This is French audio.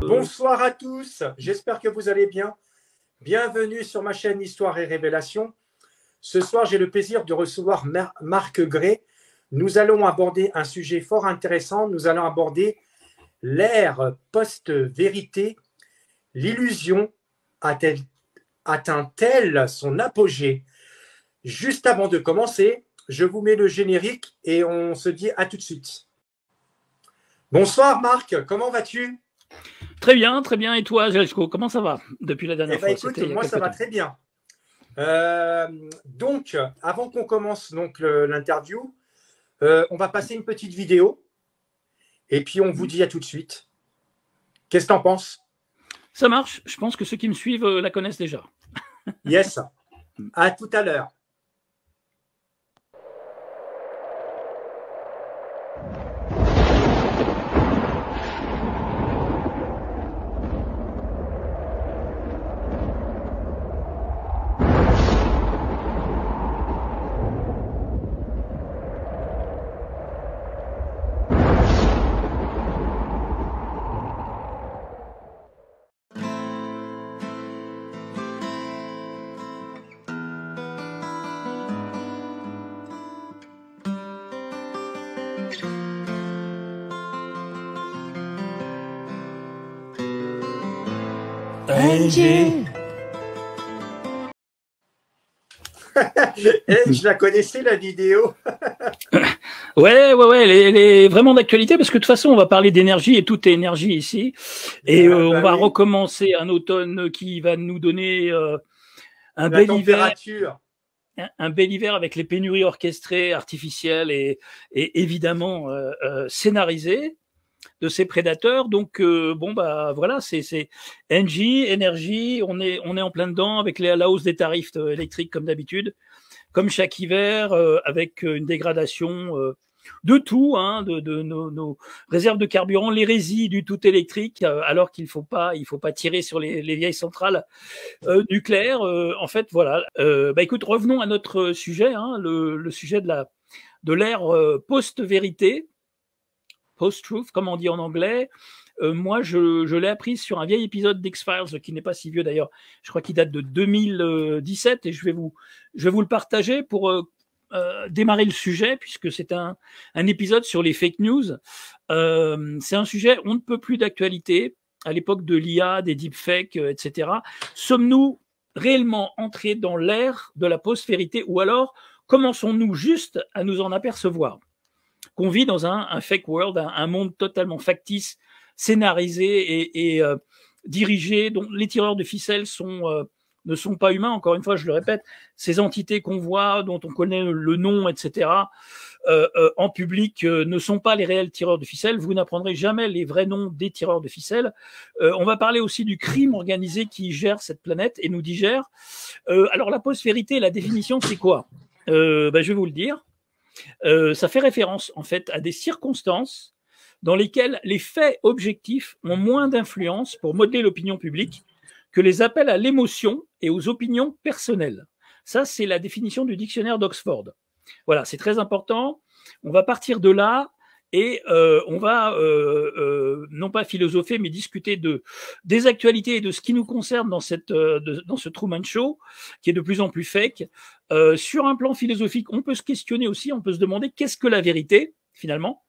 Bonsoir à tous, j'espère que vous allez bien. Bienvenue sur ma chaîne Histoire et Révélation. Ce soir, j'ai le plaisir de recevoir Marc Gray. Nous allons aborder un sujet fort intéressant. Nous allons aborder l'ère post-vérité. L'illusion atteint-elle son apogée? Juste avant de commencer, je vous mets le générique et on se dit à tout de suite. Bonsoir Marc, comment vas-tu? Très bien, très bien. Et toi, Gelsko, comment ça va depuis la dernière fois? Écoute, moi ça va très bien. Donc, avant qu'on commence l'interview, on va passer une petite vidéo et puis on vous dit à tout de suite. Qu'est-ce que tu en penses? Ça marche. Je pense que ceux qui me suivent la connaissent déjà. Yes. À tout à l'heure. Angie. Je la connaissais la vidéo. Ouais, elle est vraiment d'actualité parce que de toute façon, on va parler d'énergie et tout est énergie ici. Et on va recommencer un automne qui va nous donner un bel hiver. Un bel hiver avec les pénuries orchestrées, artificielles et évidemment scénarisées de ces prédateurs. Donc bon bah voilà, c'est Engie, énergie, on est en plein dedans avec la hausse des tarifs électriques comme d'habitude, comme chaque hiver, avec une dégradation de tout, hein, de nos réserves de carburant, l'hérésie du tout électrique, alors qu'il faut pas tirer sur les vieilles centrales nucléaires. En fait, voilà. Bah écoute, revenons à notre sujet, hein, le sujet de l'ère post-vérité. Post-truth, comme on dit en anglais. Moi, je l'ai appris sur un vieil épisode d'X-Files, qui n'est pas si vieux d'ailleurs. Je crois qu'il date de 2017 et je vais vous le partager pour démarrer le sujet, puisque c'est un épisode sur les fake news. C'est un sujet on ne peut plus d'actualité à l'époque de l'IA, des deepfakes, etc. Sommes-nous réellement entrés dans l'ère de la post-vérité ou alors commençons-nous juste à nous en apercevoir qu'on vit dans un fake world, un monde totalement factice, scénarisé et dirigé, dont les tireurs de ficelles ne sont pas humains, encore une fois, je le répète, ces entités qu'on voit, dont on connaît le nom, etc., en public, ne sont pas les réels tireurs de ficelles. Vous n'apprendrez jamais les vrais noms des tireurs de ficelles. On va parler aussi du crime organisé qui gère cette planète et nous digère. Alors, la post-vérité, la définition, c'est quoi? Je vais vous le dire. Ça fait référence en fait à des circonstances dans lesquelles les faits objectifs ont moins d'influence pour modeler l'opinion publique que les appels à l'émotion et aux opinions personnelles. Ça, c'est la définition du dictionnaire d'Oxford. Voilà, c'est très important. On va partir de là et on va non pas philosopher, mais discuter des actualités et de ce qui nous concerne dans ce Truman Show, qui est de plus en plus fake. Sur un plan philosophique, on peut se questionner aussi, on peut se demander qu'est-ce que la vérité, finalement.